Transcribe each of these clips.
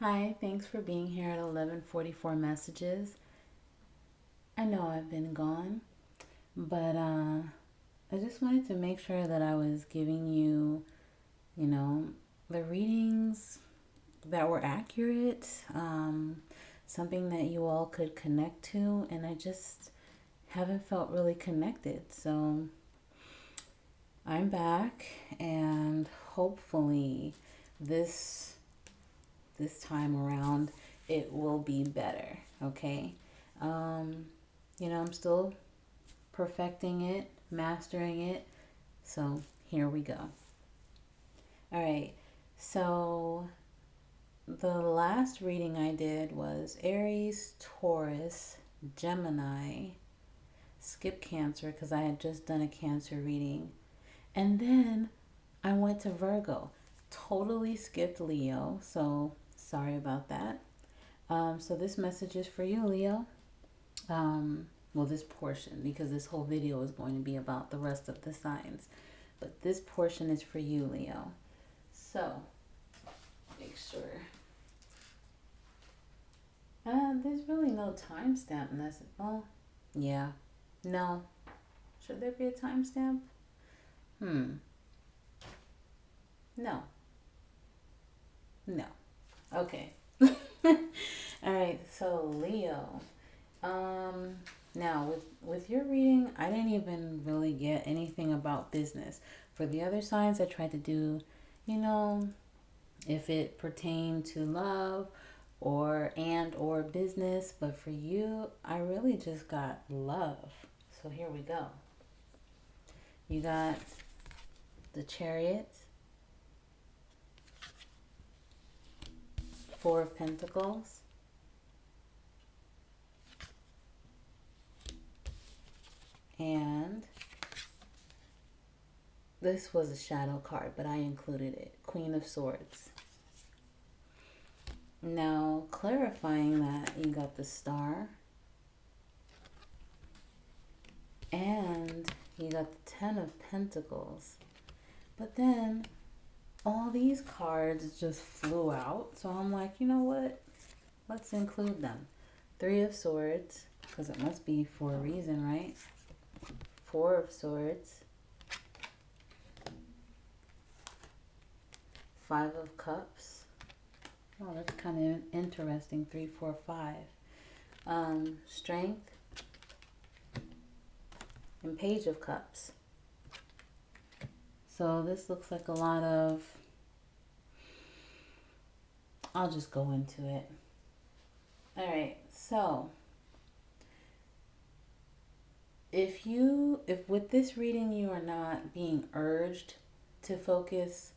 Hi, thanks for being here at 11:44 messages. I know I've been gone, but I just wanted to make sure that I was giving you, you know, the readings that were accurate, something that you all could connect to, and I just haven't felt really connected. So I'm back, and hopefully this this time around it will be better. Okay. Um, I'm still perfecting it, mastering it. So here we go. All right. So the last reading I did was Aries, Taurus, Gemini, skip Cancer because I had just done a Cancer reading. And then I went to Virgo. Totally skipped Leo. So sorry about that. So this message is for you, Leo. Well, this portion, because this whole video is going to be about the rest of the signs. But this portion is for you, Leo. So, make sure. There's really no timestamp necessary. Well, yeah. No. Should there be a timestamp? Hmm. No. No. Okay. All right. So, Leo. Um, Now with your reading, I didn't even really get anything about business. For the other signs, I tried to do, you know, if it pertained to love or business, but for you, I really just got love. So here we go. You got the Chariot, Four of Pentacles, and this was a shadow card, but I included it. Queen of Swords. Now, clarifying that, you got the Star, and you got the Ten of Pentacles. But then all these cards just flew out. So I'm like, you know what? Let's include them. Three of Swords, because it must be for a reason, right? Four of Swords. Five of Cups. Oh, that's kind of interesting. Three, four, five. Strength. And Page of Cups. So this looks like a lot of... I'll just go into it. All right, so if with this reading you are not being urged to focus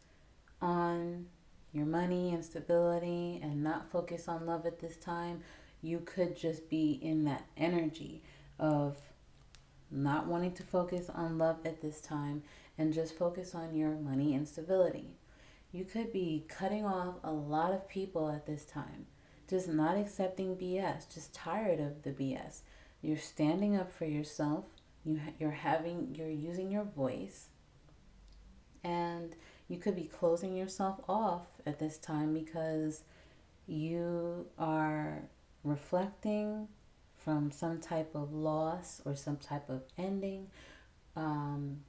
on your money and stability and not focus on love at this time, you could just be in that energy of not wanting to focus on love at this time and just focus on your money and stability. You could be cutting off a lot of people at this time, just not accepting BS, just tired of the BS. You're standing up for yourself. You're using your voice, and you could be closing yourself off at this time because you are reflecting from some type of loss or some type of ending. Um,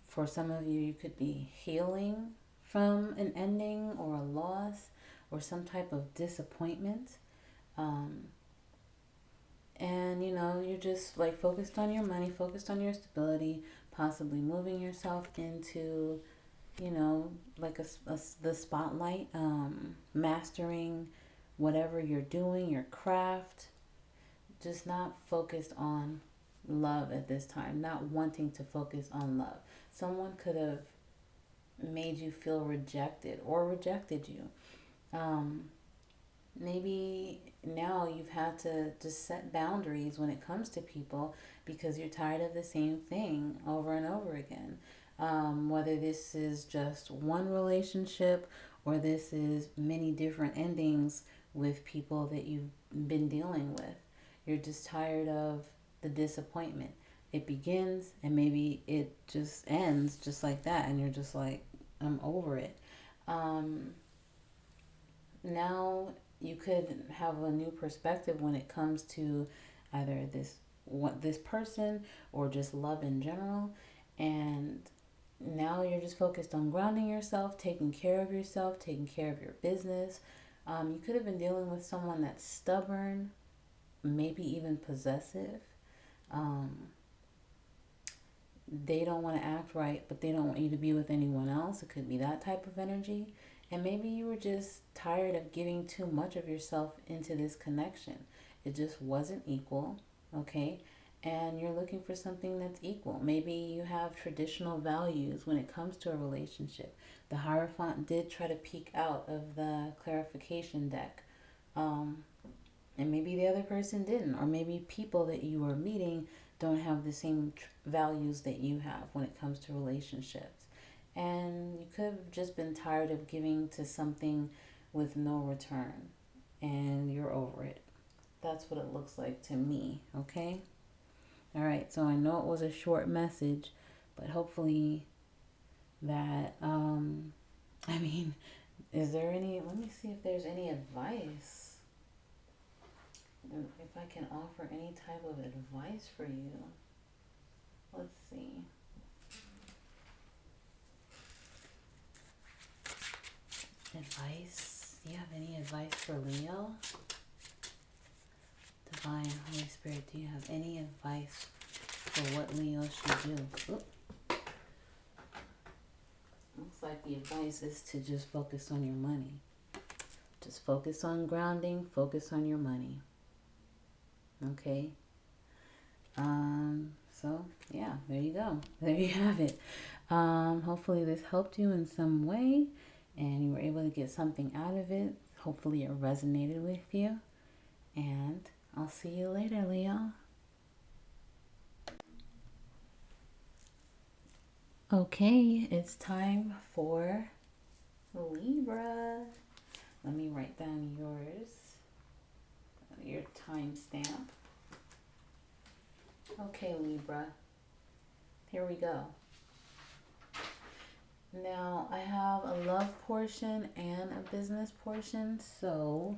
for some of you, you could be healing from an ending or a loss or some type of disappointment. Um, and you're just like focused on your money, focused on your stability, possibly moving yourself into, like the spotlight, mastering whatever you're doing, your craft, just not focused on love at this time, not wanting to focus on love. Someone could have made you feel rejected or rejected you. Um, Maybe now you've had to just set boundaries when it comes to people because you're tired of the same thing over and over again. Whether this is just one relationship or this is many different endings with people that you've been dealing with, you're just tired of the disappointment. It begins and maybe it just ends just like that, and you're just like, I'm over it. Um, now you could have a new perspective when it comes to either this person or just love in general. And now you're just focused on grounding yourself, taking care of yourself, taking care of your business. You could have been dealing with someone that's stubborn, maybe even possessive. Um, they don't want to act right, but they don't want you to be with anyone else. It could be that type of energy. And maybe you were just tired of giving too much of yourself into this connection. It just wasn't equal, okay? And you're looking for something that's equal. Maybe you have traditional values when it comes to a relationship. The Hierophant did try to peek out of the clarification deck. Um, and maybe the other person didn't. Or maybe people that you are meeting don't have the same values that you have when it comes to relationships. And you could have just been tired of giving to something with no return. And you're over it. That's what it looks like to me, okay? All right, so I know it was a short message, but hopefully that, is there any, let me see if there's any advice. If I can offer any type of advice for you. Let's see. Advice? Do you have any advice for Leo? Divine Holy Spirit, do you have any advice for what Leo should do? Oop. Looks like the advice is to just focus on your money. Just focus on grounding, focus on your money. Okay? So, yeah, there you go. There you have it. Hopefully this helped you in some way and you were able to get something out of it. Hopefully it resonated with you. And I'll see you later, Leo. Okay, it's time for Libra. Let me write down your timestamp. Okay, Libra. Here we go. Now, I have a love portion and a business portion, so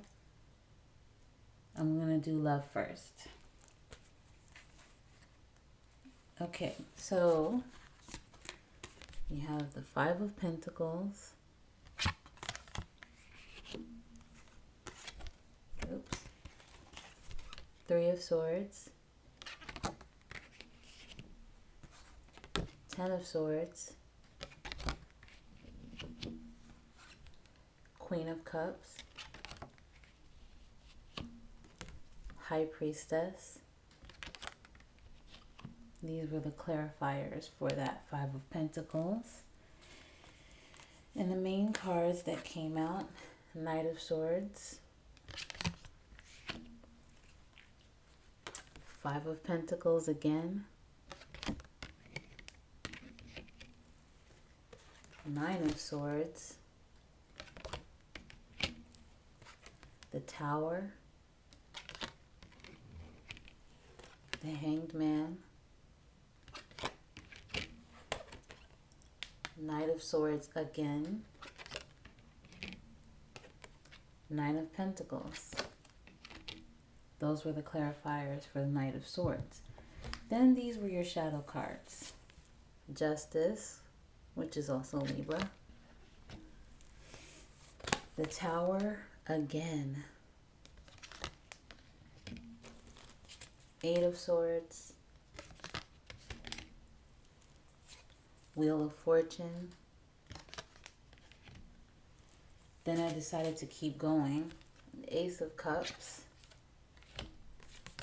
I'm going to do love first. Okay, so you have the Five of Pentacles. Oops. Three of Swords. Ten of Swords. Queen of Cups. High Priestess. These were the clarifiers for that Five of Pentacles. And the main cards that came out, Knight of Swords, Five of Pentacles again, Nine of Swords, the Tower, the Hanged Man, Knight of Swords again, Nine of Pentacles. Those were the clarifiers for the Knight of Swords. Then these were your shadow cards. Justice, which is also Libra. The Tower again. Eight of Swords. Wheel of Fortune. Then I decided to keep going. Ace of Cups.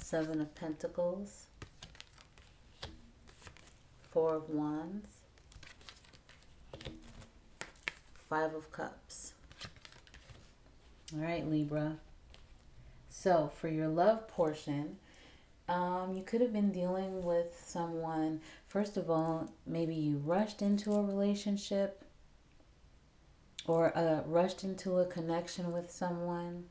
Seven of Pentacles. Four of Wands. Five of Cups. All right, Libra. So for your love portion, you could have been dealing with someone. First of all, maybe you rushed into a relationship or rushed into a connection with someone.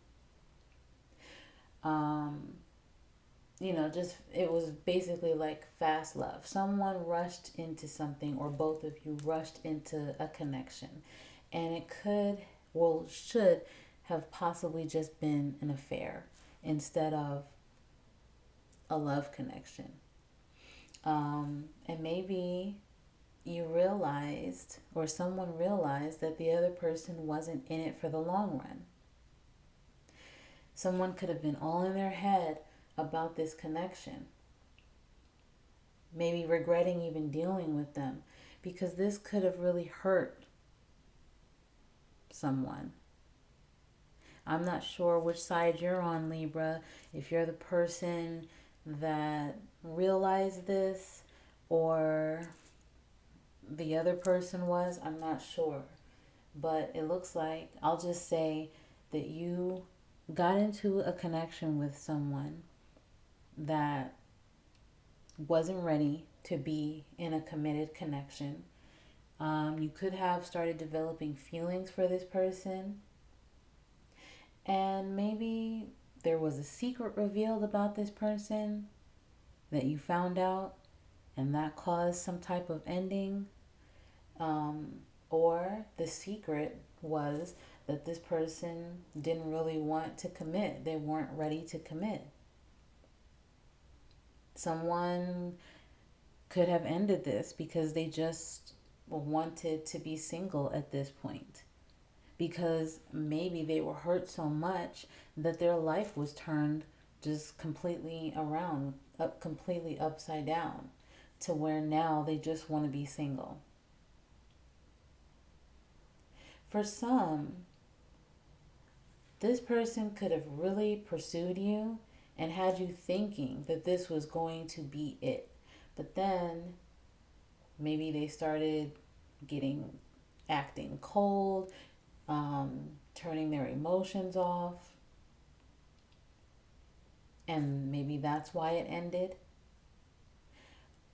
Just it was basically like fast love. Someone rushed into something, or both of you rushed into a connection. And it should have possibly just been an affair instead of a love connection. And maybe you realized, or someone realized, that the other person wasn't in it for the long run. Someone could have been all in their head about this connection, maybe regretting even dealing with them, because this could have really hurt someone. I'm not sure which side you're on, Libra. If you're the person that realized this or the other person was, I'm not sure. But it looks like, I'll just say that you got into a connection with someone that wasn't ready to be in a committed connection. You could have started developing feelings for this person, and maybe there was a secret revealed about this person that you found out, and that caused some type of ending. Or the secret was that this person didn't really want to commit. They weren't ready to commit. Someone could have ended this because they just wanted to be single at this point. Because maybe they were hurt so much that their life was turned just completely around, completely upside down, to where now they just want to be single. For some, this person could have really pursued you and had you thinking that this was going to be it. But then maybe they started acting cold, turning their emotions off, and maybe that's why it ended.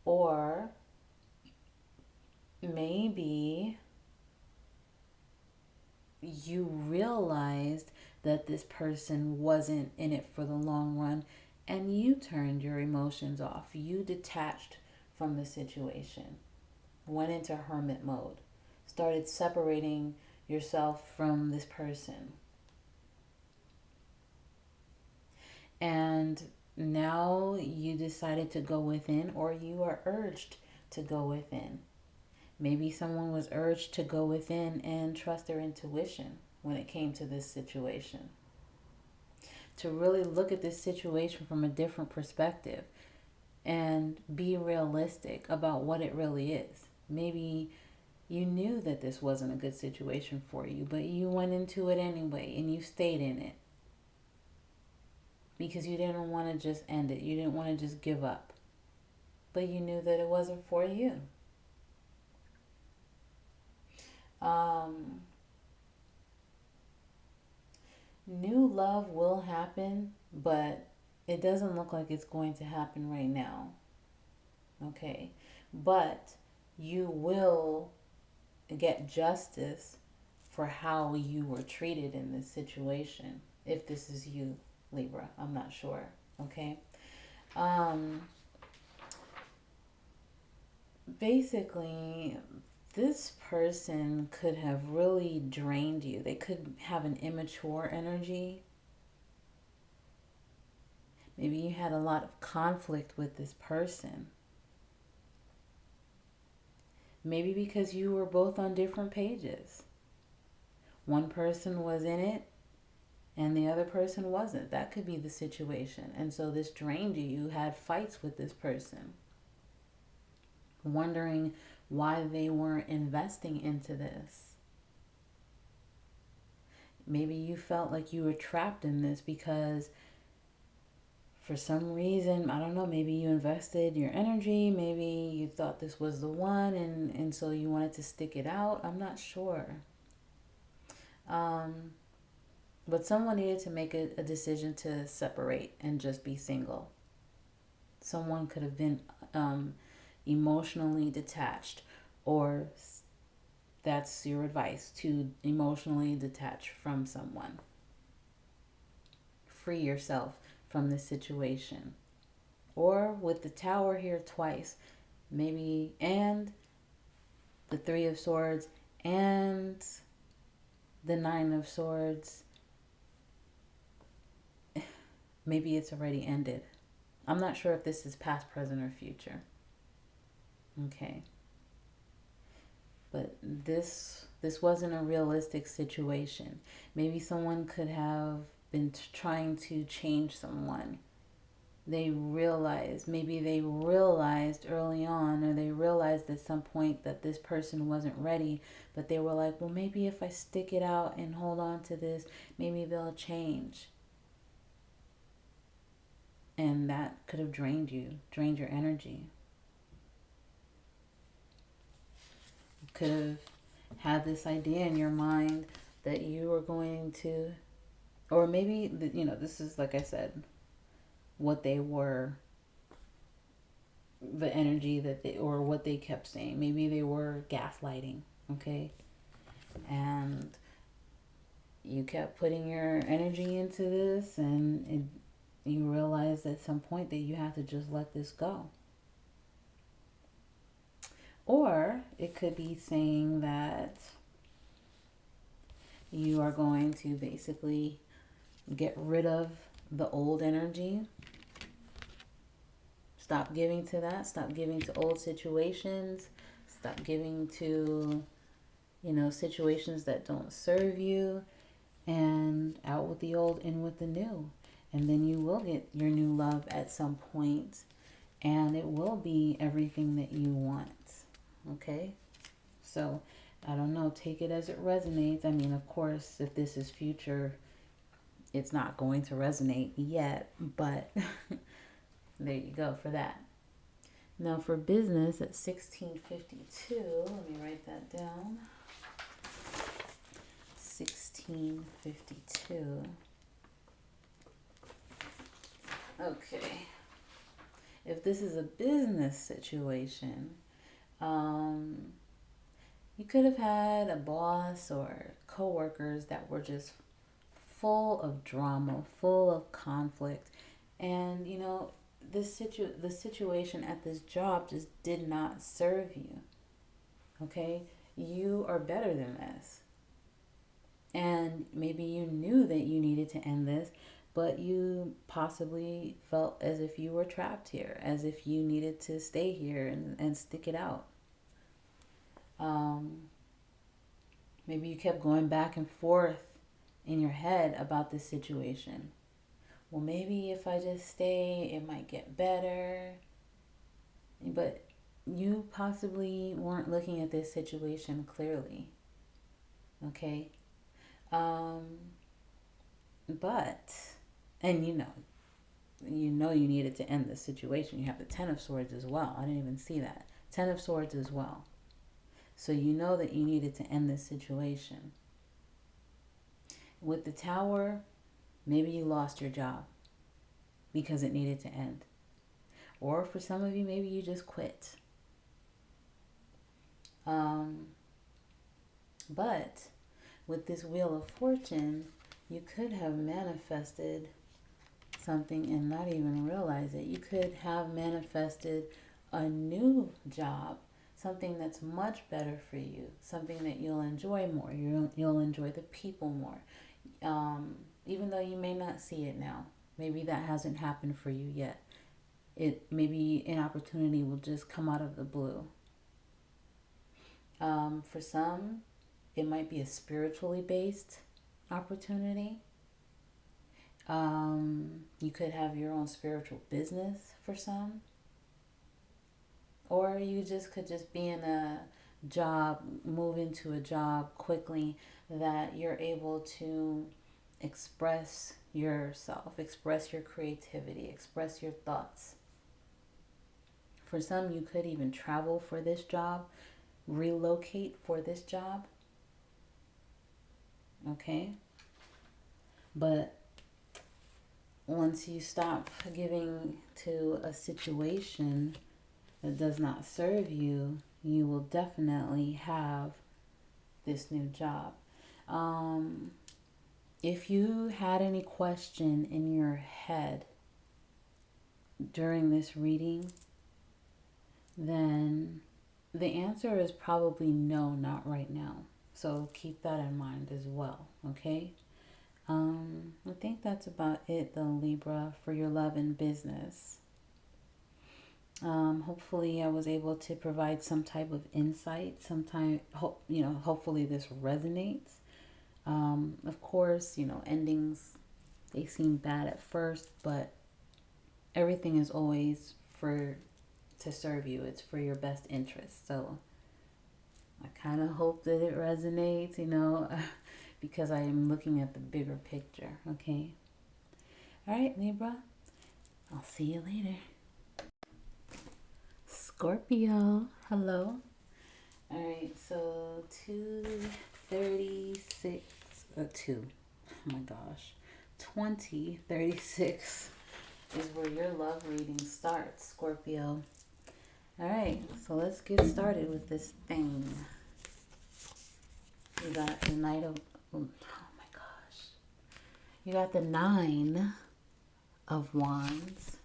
Or maybe you realized that this person wasn't in it for the long run, and you turned your emotions off. You detached from the situation, went into hermit mode, started separating yourself from this person. And now you decided to go within, or you are urged to go within. Maybe someone was urged to go within and trust their intuition when it came to this situation. To really look at this situation from a different perspective and be realistic about what it really is. Maybe you knew that this wasn't a good situation for you, but you went into it anyway and you stayed in it because you didn't want to just end it. You didn't want to just give up. But you knew that it wasn't for you. New love will happen, but it doesn't look like it's going to happen right now. Okay? But you will get justice for how you were treated in this situation. If this is you, Libra, I'm not sure. Okay? Basically, this person could have really drained you. They could have an immature energy. Maybe you had a lot of conflict with this person. Maybe because you were both on different pages. One person was in it and the other person wasn't. That could be the situation. And so this drained you. You had fights with this person, wondering why they weren't investing into this. Maybe you felt like you were trapped in this because for some reason, I don't know, maybe you invested your energy, maybe you thought this was the one, and so you wanted to stick it out. I'm not sure. But someone needed to make a decision to separate and just be single. Someone could have been emotionally detached, or that's your advice, to emotionally detach from someone. Free yourself from this situation. Or with the Tower here twice, maybe, and the Three of Swords and the Nine of Swords, Maybe it's already ended. I'm not sure if this is past, present, or future. Okay. But this wasn't a realistic situation. Maybe someone could have been trying to change someone. Maybe they realized early on, or they realized at some point that this person wasn't ready, but they were like, well, maybe if I stick it out and hold on to this, maybe they'll change. And that could have drained your energy. You could have had this idea in your mind that you were going to, or maybe, this is, like I said, what they were, the energy or what they kept saying. Maybe they were gaslighting, okay? And you kept putting your energy into this, and you realized at some point that you have to just let this go. Or it could be saying that you are going to basically get rid of the old energy. Stop giving to that. Stop giving to old situations. Stop giving to, situations that don't serve you. And out with the old, in with the new. And then you will get your new love at some point. And it will be everything that you want. Okay? So, I don't know. Take it as it resonates. I mean, of course, if this is future, it's not going to resonate yet. But there you go for that. Now for business at 1652, let me write that down. 1652. Okay. If this is a business situation, you could have had a boss or coworkers that were just full of drama, full of conflict, and the situation at this job just did not serve you. Okay, you are better than this, and maybe you knew that you needed to end this, but you possibly felt as if you were trapped here, as if you needed to stay here and stick it out. Maybe you kept going back and forth in your head about this situation. Well, maybe if I just stay, it might get better. But you possibly weren't looking at this situation clearly. Okay? And you needed to end this situation. You have the Ten of Swords as well. I didn't even see that. Ten of Swords as well. So you know that you needed to end this situation. With the Tower, maybe you lost your job because it needed to end. Or for some of you, maybe you just quit. But with this Wheel of Fortune, you could have manifested something and not even realize it. You could have manifested a new job, something that's much better for you, something that you'll enjoy more. You'll enjoy the people more. Even though you may not see it now. Maybe that hasn't happened for you yet. Maybe an opportunity will just come out of the blue. For some, it might be a spiritually based opportunity. You could have your own spiritual business for some. Or you could be in a job, move into a job quickly that you're able to express yourself, express your creativity, express your thoughts. For some, you could even travel for this job, relocate for this job. Okay? But once you stop giving to a situation that does not serve you, you will definitely have this new job. If you had any question in your head during this reading, then the answer is probably no, not right now. So keep that in mind as well, okay? I think that's that's about it, though, Libra, for your love and business. Hopefully, I was able to provide some type of insight. Hopefully, this resonates. Of course, endings, they seem bad at first, but everything is always to serve you. It's for your best interest. So I kind of hope that it resonates, because I am looking at the bigger picture. Okay. All right, Libra. I'll see you later. Scorpio. Hello. All right. So 236. 2. Oh my gosh. 2036 is where your love reading starts, Scorpio. All right, so let's get started with this thing. You got the Knight of, oh my gosh. You got the 9 of Wands,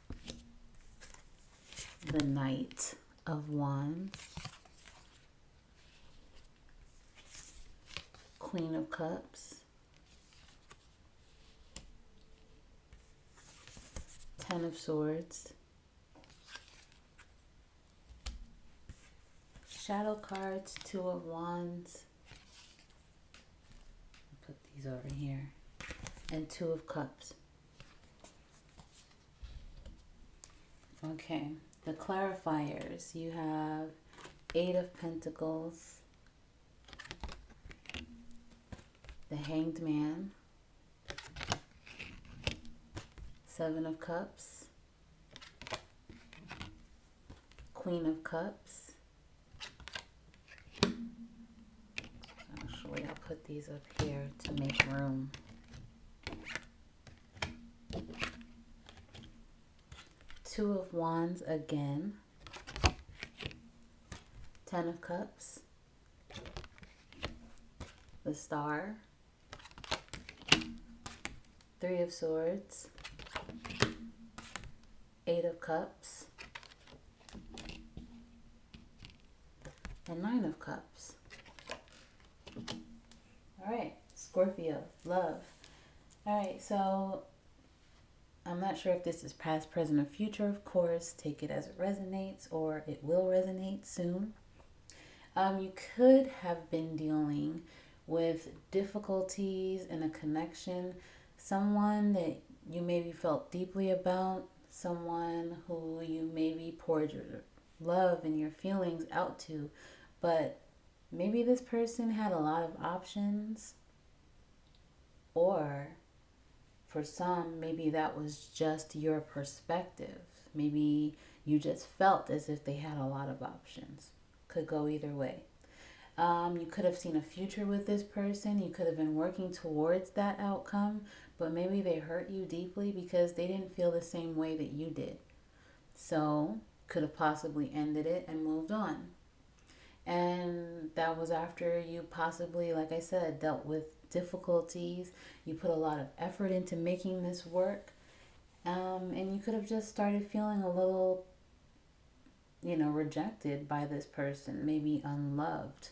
the Knight of Wands, Queen of Cups, 10 of Swords, Shadow cards, 2 of Wands, put these over here, and 2 of Cups. Okay, the clarifiers, you have 8 of Pentacles, the Hanged Man, 7 of Cups, Queen of Cups. Actually, I'll put these up here to make room. Two of Wands again, 10 of Cups, the Star, 3 of Swords, 8 of Cups, and 9 of Cups. All right, Scorpio, love. All right, so I'm not sure if this is past, present, or future. Of course, take it as it resonates, or it will resonate soon. You could have been dealing with difficulties in a connection, someone that you maybe felt deeply about, someone who you maybe poured your love and your feelings out to, but maybe this person had a lot of options, or for some, maybe that was just your perspective. Maybe you just felt as if they had a lot of options. Could go either way. You could have seen a future with this person. You could have been working towards that outcome, but maybe they hurt you deeply because they didn't feel the same way that you did. So, could have possibly ended it and moved on. And that was after you possibly, like I said, dealt with difficulties. You put a lot of effort into making this work. And you could have just started feeling a little, rejected by this person, maybe unloved.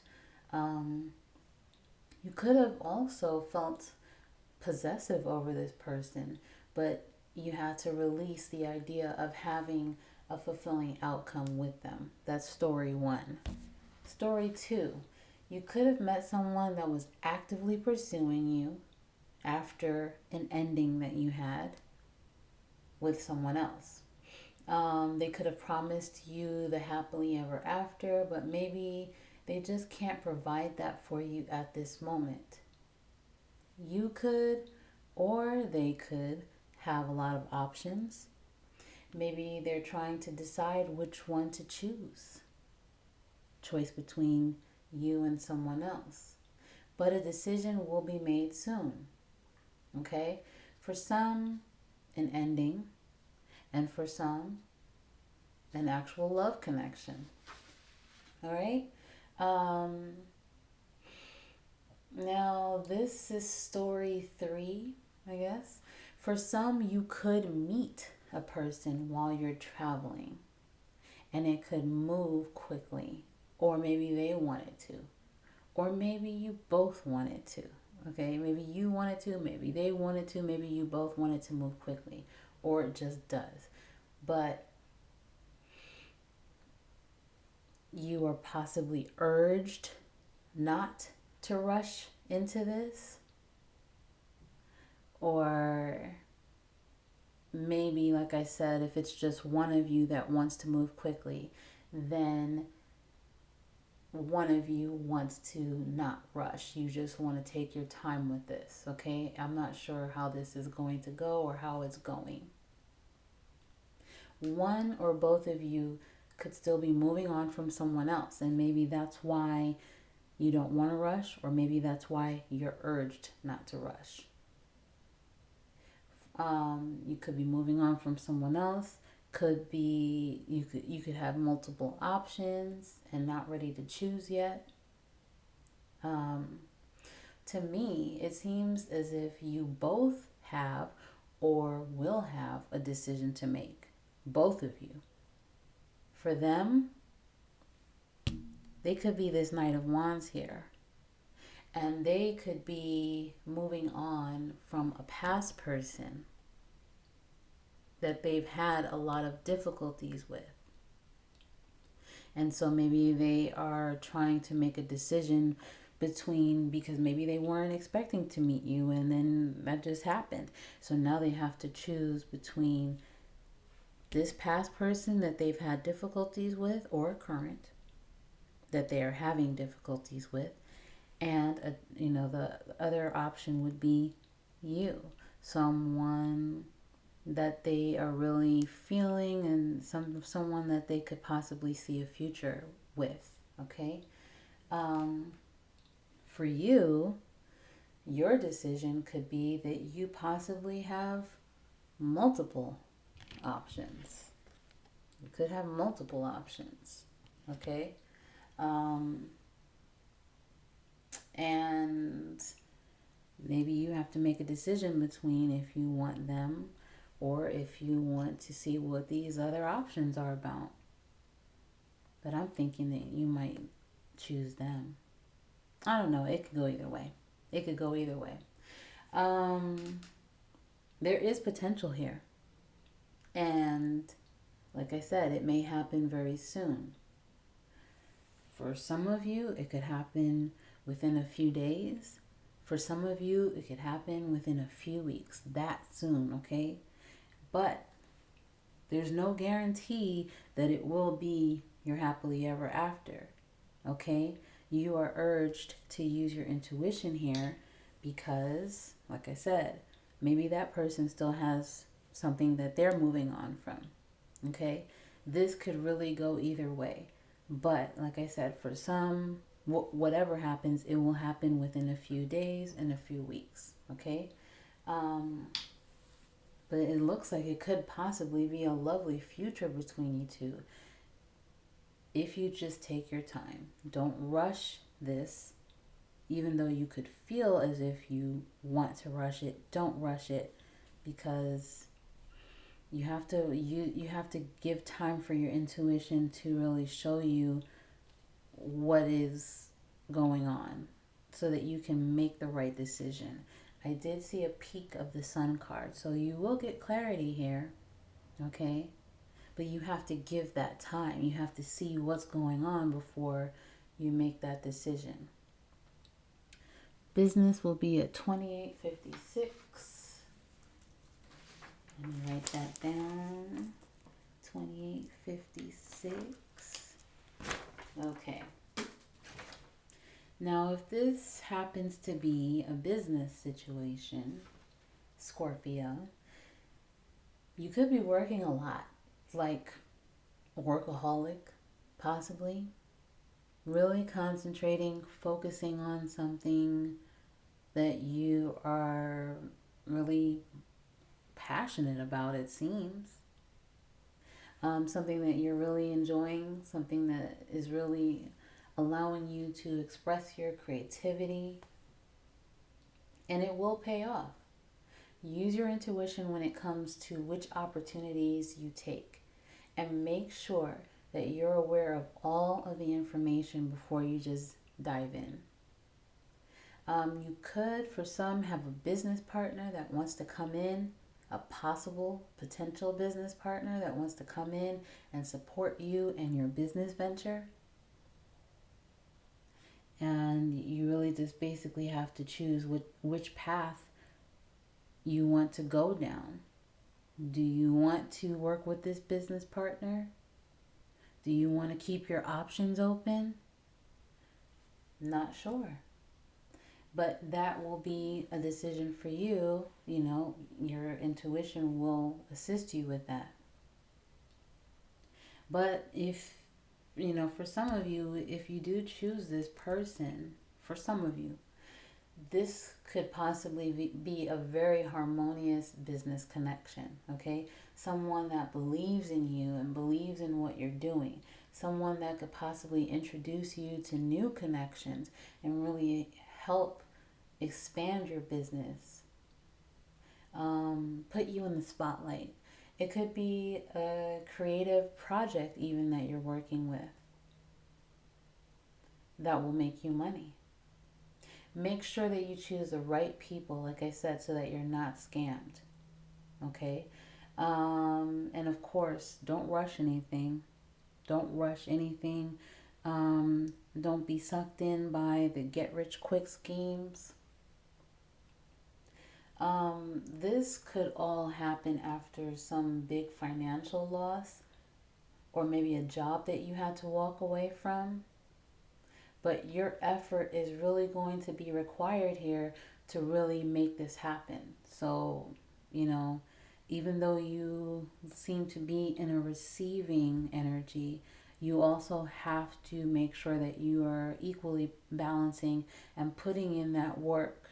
You could have also felt possessive over this person, but you had to release the idea of having a fulfilling outcome with them. That's story 1. Story 2, you could have met someone that was actively pursuing you after an ending that you had with someone else. They could have promised you the happily ever after, but maybe they just can't provide that for you at this moment. You could, or they could, have a lot of options. Maybe they're trying to decide which one to choose. Choice between you and someone else. But a decision will be made soon. Okay? For some, an ending, and for some, an actual love connection. All right? Now, this is story 3, I guess. For some, you could meet a person while you're traveling, and it could move quickly, or maybe they wanted to, or maybe you both wanted to. Okay, maybe you wanted to, maybe they wanted to, maybe you both wanted to move quickly, or it just does. But you are possibly urged not to rush into this, or maybe, like I said, if it's just one of you that wants to move quickly, then one of you wants to not rush. You just want to take your time with this, okay? I'm not sure how this is going to go or how it's going. One or both of you could still be moving on from someone else, and maybe that's why you don't want to rush, or maybe that's why you're urged not to rush. You could be moving on from someone else. Could be you could have multiple options and not ready to choose yet. To me, it seems as if you both have or will have a decision to make. Both of you. For them, they could be this Knight of Wands here. And they could be moving on from a past person that they've had a lot of difficulties with. And so maybe they are trying to make a decision between, because maybe they weren't expecting to meet you and then that just happened. So now they have to choose between this past person that they've had difficulties with, or current that they are having difficulties with, and the other option would be you, someone that they are really feeling, and someone that they could possibly see a future with. Okay. For you, your decision could be that you possibly have multiple options. You could have multiple options. Okay. And maybe you have to make a decision between if you want them or if you want to see what these other options are about. But I'm thinking that you might choose them. I don't know. It could go either way. It could go either way. There is potential here. And like I said, it may happen very soon. For some of you, it could happen within a few days. For some of you, it could happen within a few weeks. That soon, okay? But there's no guarantee that it will be your happily ever after, okay? You are urged to use your intuition here because, like I said, maybe that person still has something that they're moving on from, okay? This could really go either way. But like I said, for some, whatever happens, it will happen within a few days and a few weeks, okay? But it looks like it could possibly be a lovely future between you two if you just take your time. Don't rush this, even though you could feel as if you want to rush it. Don't rush it, because you have to give time for your intuition to really show you what is going on so that you can make the right decision. I did see a peek of the Sun card, so you will get clarity here, okay? But you have to give that time. You have to see what's going on before you make that decision. Business will be at 2856. Let me write that down. 2856. Okay. Now, if this happens to be a business situation, Scorpio, you could be working a lot, like a workaholic, possibly. Really concentrating, focusing on something that you are really passionate about, it seems. Something that you're really enjoying, something that is really allowing you to express your creativity, and it will pay off. Use your intuition when it comes to which opportunities you take, and make sure that you're aware of all of the information before you just dive in. You could, for some, have a business partner that wants to come in, a possible potential business partner that wants to come in and support you in your business venture. And you really just basically have to choose which path you want to go down. Do you want to work with this business partner? Do you want to keep your options open? Not sure. But that will be a decision for you. You know, your intuition will assist you with that. But if, you know, for some of you, if you do choose this person, for some of you, this could possibly be a very harmonious business connection, okay? Someone that believes in you and believes in what you're doing. Someone that could possibly introduce you to new connections and really help expand your business. Put you in the spotlight. It could be a creative project even that you're working with that will make you money. Make sure that you choose the right people, like I said, so that you're not scammed. Okay? And of course, don't rush anything. Don't rush anything. Don't be sucked in by the get-rich-quick schemes. This could all happen after some big financial loss or maybe a job that you had to walk away from. But your effort is really going to be required here to really make this happen. So, you know, even though you seem to be in a receiving energy, you also have to make sure that you are equally balancing and putting in that work.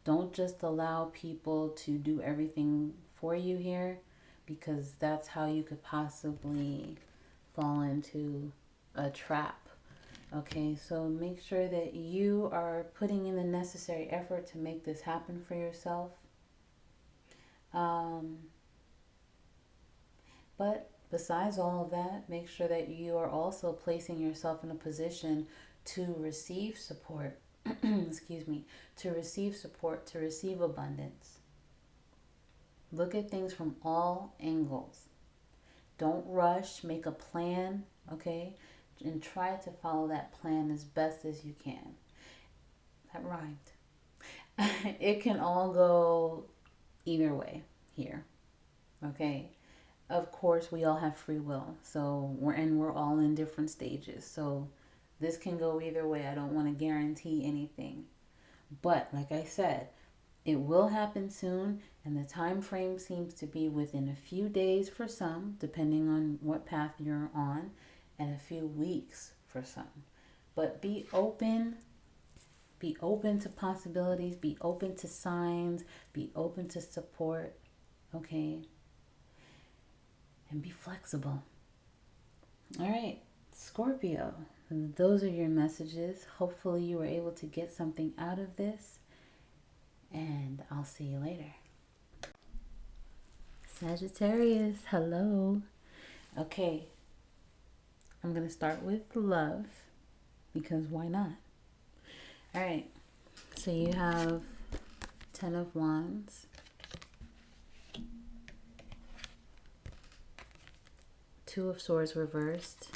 Don't just allow people to do everything for you here, because that's how you could possibly fall into a trap. Okay, so make sure that you are putting in the necessary effort to make this happen for yourself. But besides all of that, make sure that you are also placing yourself in a position to receive support. Excuse me, to receive support, to receive abundance. Look at things from all angles. Don't rush, make a plan, okay? And try to follow that plan as best as you can. That rhymed. It can all go either way here, okay? Of course, we all have free will, so we're all in different stages. So this can go either way. I don't want to guarantee anything. But like I said, it will happen soon, and the time frame seems to be within a few days for some, depending on what path you're on, and a few weeks for some. But be open to possibilities, be open to signs, be open to support, okay? And be flexible. All right, Scorpio, those are your messages. Hopefully you were able to get something out of this, and I'll see you later. Sagittarius, hello. Okay, I'm going to start with love, because why not? All right, so you have 10 of Wands, 2 of Swords reversed,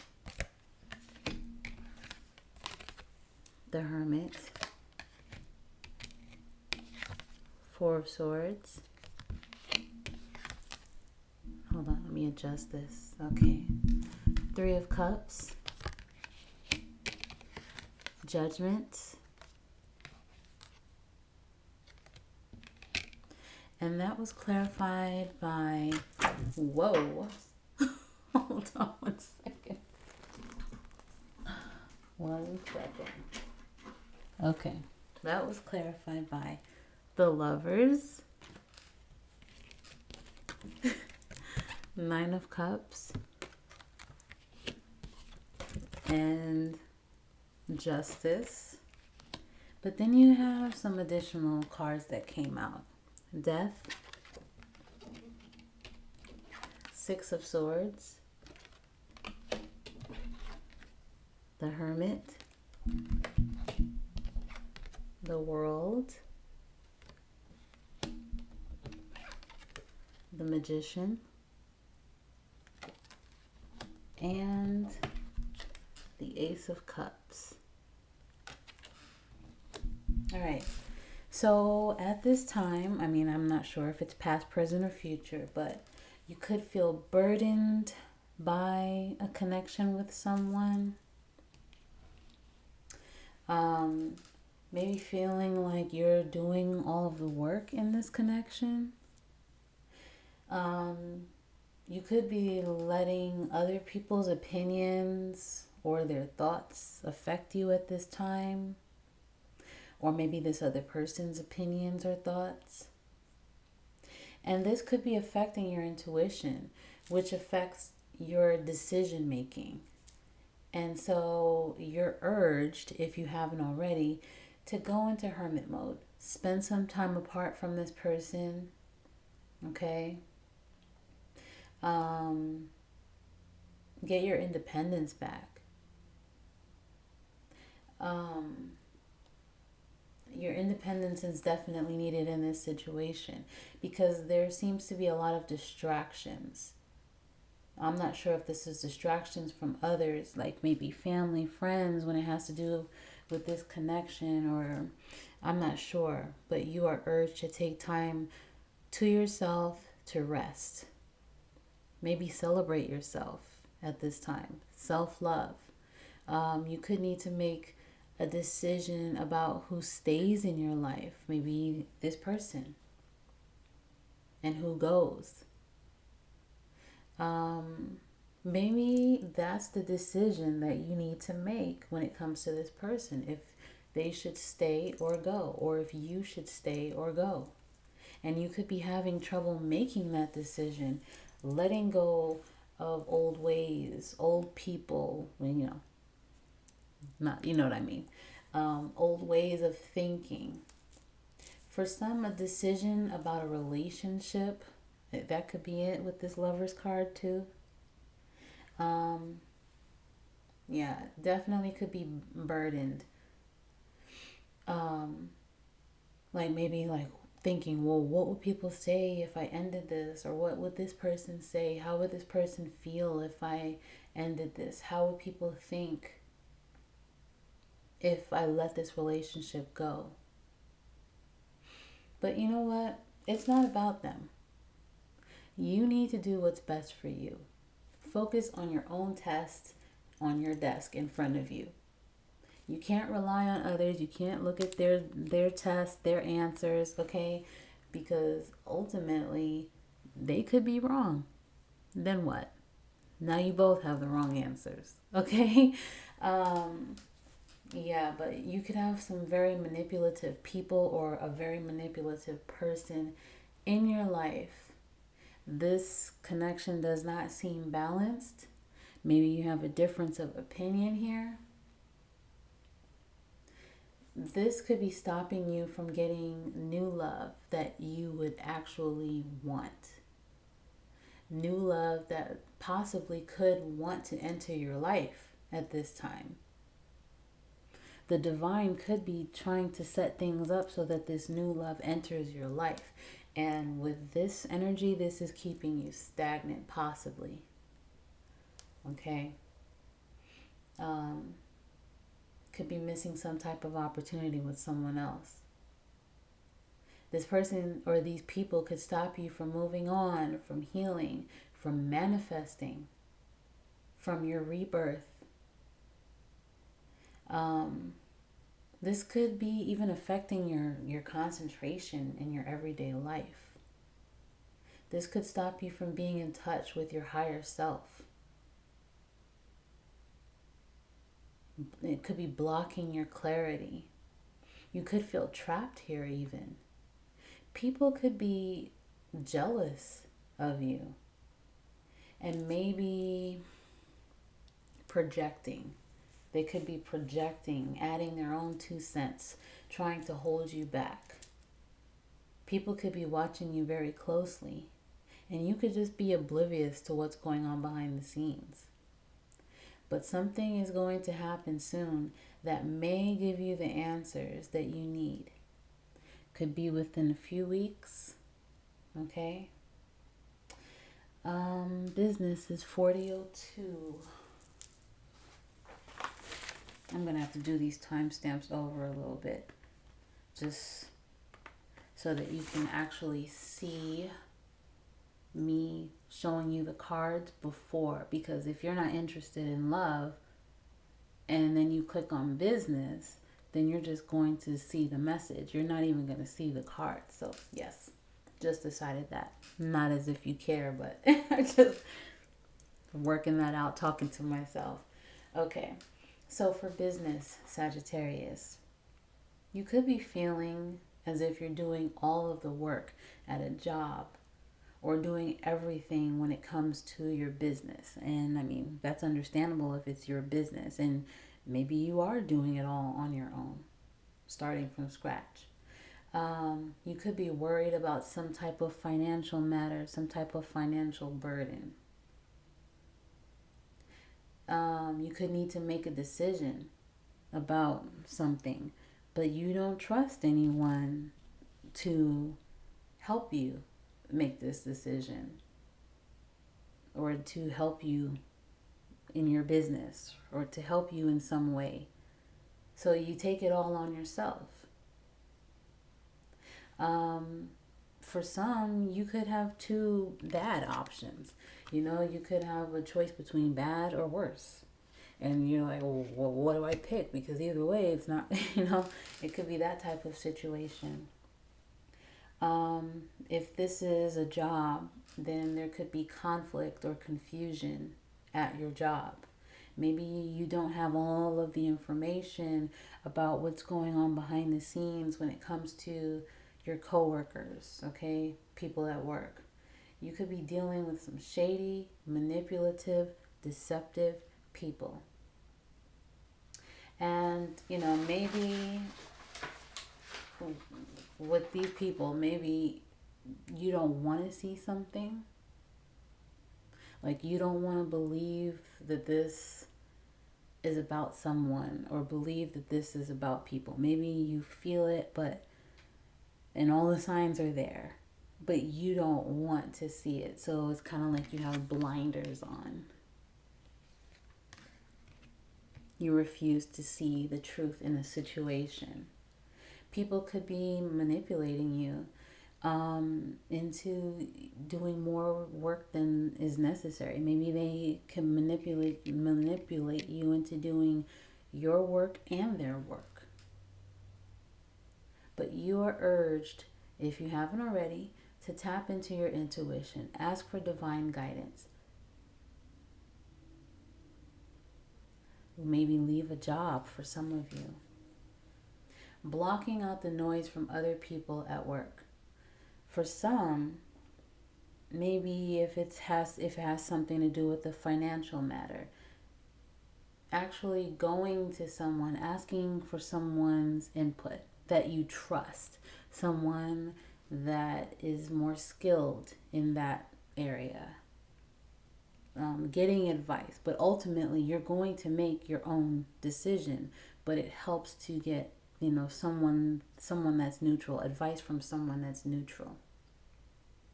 the Hermit, 4 of Swords. Hold on, let me adjust this. Okay. 3 of Cups, Judgment, and that was clarified by, whoa, hold on 1 second. 1 second. Okay, that was clarified by the Lovers, 9 of Cups, and Justice. But then you have some additional cards that came out. Death, 6 of Swords, the Hermit, the World, the Magician, and the Ace of Cups. All right. So at this time, I mean, I'm not sure if it's past, present, or future, but you could feel burdened by a connection with someone. Maybe feeling like you're doing all of the work in this connection. You could be letting other people's opinions or their thoughts affect you at this time. Or maybe this other person's opinions or thoughts. And this could be affecting your intuition, which affects your decision making. And so you're urged, if you haven't already, to go into hermit mode. Spend some time apart from this person. Okay? Get your independence back. Your independence is definitely needed in this situation because there seems to be a lot of distractions. I'm not sure if this is distractions from others, like maybe family, friends, when it has to do with this connection, or I'm not sure. But you are urged to take time to yourself to rest. Maybe celebrate yourself at this time. Self-love. You could need to make a decision about who stays in your life. Maybe this person. And who goes. Maybe that's the decision that you need to make when it comes to this person. If they should stay or go. Or if you should stay or go. And you could be having trouble making that decision. Letting go of old ways, old people, not, you know what I mean, old ways of thinking. For some, a decision about a relationship, that could be it with this Lover's card too. Yeah, definitely could be burdened. Like maybe like thinking, well, what would people say if I ended this? Or what would this person say? How would this person feel if I ended this? How would people think if I let this relationship go? But you know what? It's not about them. You need to do what's best for you. Focus on your own test on your desk in front of you. You can't rely on others. You can't look at their tests, their answers, okay? Because ultimately, they could be wrong. Then what? Now you both have the wrong answers, okay? Yeah, but you could have some very manipulative people or a very manipulative person in your life. This connection does not seem balanced. Maybe you have a difference of opinion here. This could be stopping you from getting new love that you would actually want. New love that possibly could want to enter your life at this time. The divine could be trying to set things up so that this new love enters your life. And with this energy, this is keeping you stagnant, possibly. Okay? Could be missing some type of opportunity with someone else. This person or these people could stop you from moving on, from healing, from manifesting, from your rebirth. This could be even affecting your concentration in your everyday life. This could stop you from being in touch with your higher self. It could be blocking your clarity. You could feel trapped here even. People could be jealous of you and maybe projecting. They could be projecting, adding their own 2 cents, trying to hold you back. People could be watching you very closely, and you could just be oblivious to what's going on behind the scenes. But something is going to happen soon that may give you the answers that you need. Could be within a few weeks. Okay. Business is 4002. I'm going to have to do these timestamps over a little bit, just so that you can actually see me showing you the cards before. Because if you're not interested in love and then you click on business, then you're just going to see the message. You're not even going to see the cards. So yes, just decided that. Not as if you care, but I just working that out, talking to myself. Okay, so for business, Sagittarius, you could be feeling as if you're doing all of the work at a job or doing everything when it comes to your business. And I mean, that's understandable if it's your business, and maybe you are doing it all on your own, starting from scratch. You could be worried about some type of financial matter, some type of financial burden. You could need to make a decision about something, but you don't trust anyone to help you make this decision or to help you in your business or to help you in some way. So you take it all on yourself. For some, you could have two bad options. You know, you could have a choice between bad or worse. And you're like, well, what do I pick? Because either way, it's not, it could be that type of situation. If this is a job, then there could be conflict or confusion at your job. Maybe you don't have all of the information about what's going on behind the scenes when it comes to your coworkers, okay? People at work. You could be dealing with some shady, manipulative, deceptive people. And, maybe with these people, maybe you don't want to see something. Like you don't want to believe that this is about someone or believe that this is about people. Maybe you feel it, and all the signs are there, but you don't want to see it. So it's kind of like you have blinders on. You refuse to see the truth in a situation. People could be manipulating you into doing more work than is necessary. Maybe they can manipulate you into doing your work and their work. But you are urged, if you haven't already, to tap into your intuition. Ask for divine guidance. Maybe leave a job for some of you. Blocking out the noise from other people at work. For some, maybe if it has something to do with the financial matter, actually going to someone, asking for someone's input that you trust, someone that is more skilled in that area. Getting advice, but ultimately you're going to make your own decision, but it helps to get someone that's neutral, advice from someone that's neutral,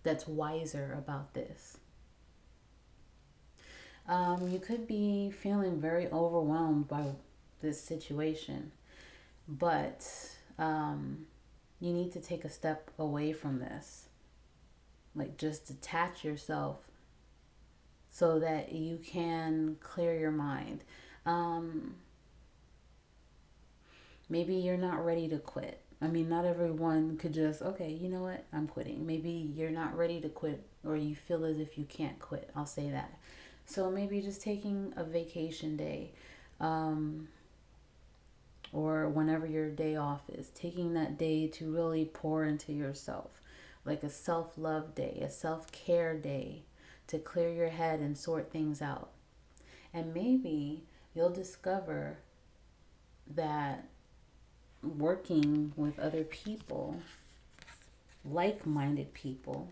that's wiser about this. You could be feeling very overwhelmed by this situation, but you need to take a step away from this. Like just detach yourself so that you can clear your mind. Maybe you're not ready to quit. I mean, not everyone could just, okay, you know what, I'm quitting. Maybe you're not ready to quit, or you feel as if you can't quit. I'll say that. So maybe just taking a vacation day, or whenever your day off is, taking that day to really pour into yourself, like a self-love day, a self-care day, to clear your head and sort things out. And maybe you'll discover that working with other people, like-minded people,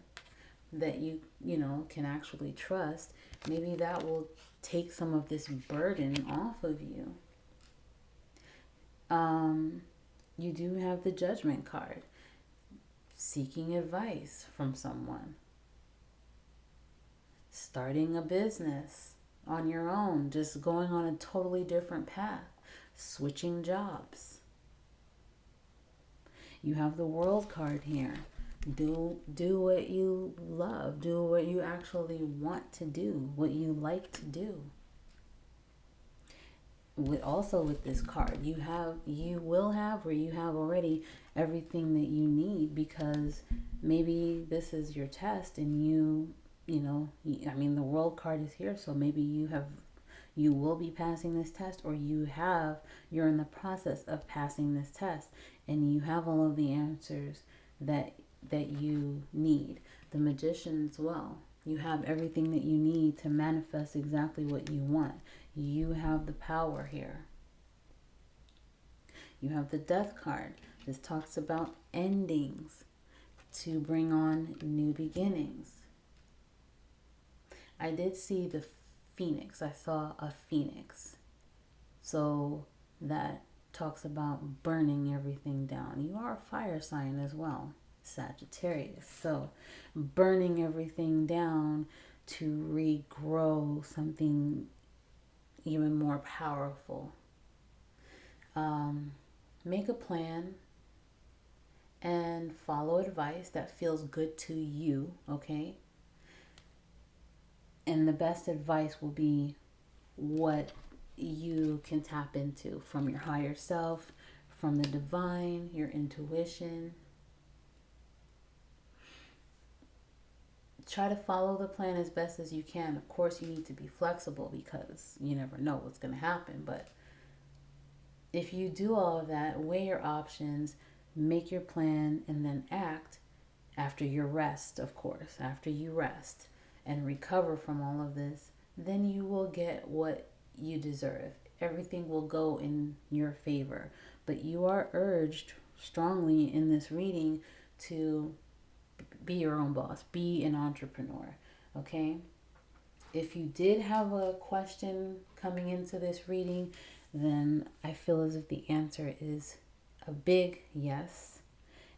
that you know, can actually trust, maybe that will take some of this burden off of you. You do have the Judgment card, seeking advice from someone, starting a business on your own, just going on a totally different path, switching jobs. You have the World card here. Do what you love. Do what you actually want to do, what you like to do. With this card, you will have, or you have already, everything that you need, because maybe this is your test, and you know, I mean, the World card is here, so maybe you will be passing this test, or you're in the process of passing this test, and you have all of the answers that you need. The Magician as well. You have everything that you need to manifest exactly what you want. You have the power here. You have the Death card. This talks about endings to bring on new beginnings. I did see the Phoenix. I saw a phoenix. So that talks about burning everything down. You are a fire sign as well, Sagittarius. So burning everything down to regrow something even more powerful. Make a plan and follow advice that feels good to you, okay? And the best advice will be what you can tap into from your higher self, from the divine, your intuition. Try to follow the plan as best as you can. Of course, you need to be flexible because you never know what's going to happen. But if you do all of that, weigh your options, make your plan, and then act after your rest, of course. After you rest and recover from all of this, then you will get what you deserve. Everything will go in your favor. But you are urged strongly in this reading to be your own boss, be an entrepreneur, okay? If you did have a question coming into this reading, then I feel as if the answer is a big yes.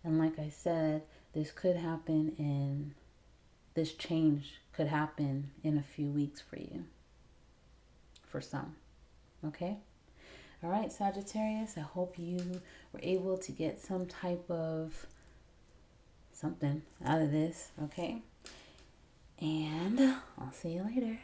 And like I said, this change could happen in a few weeks for you, for some, okay? All right, Sagittarius, I hope you were able to get some type of something out of this, okay? And I'll see you later.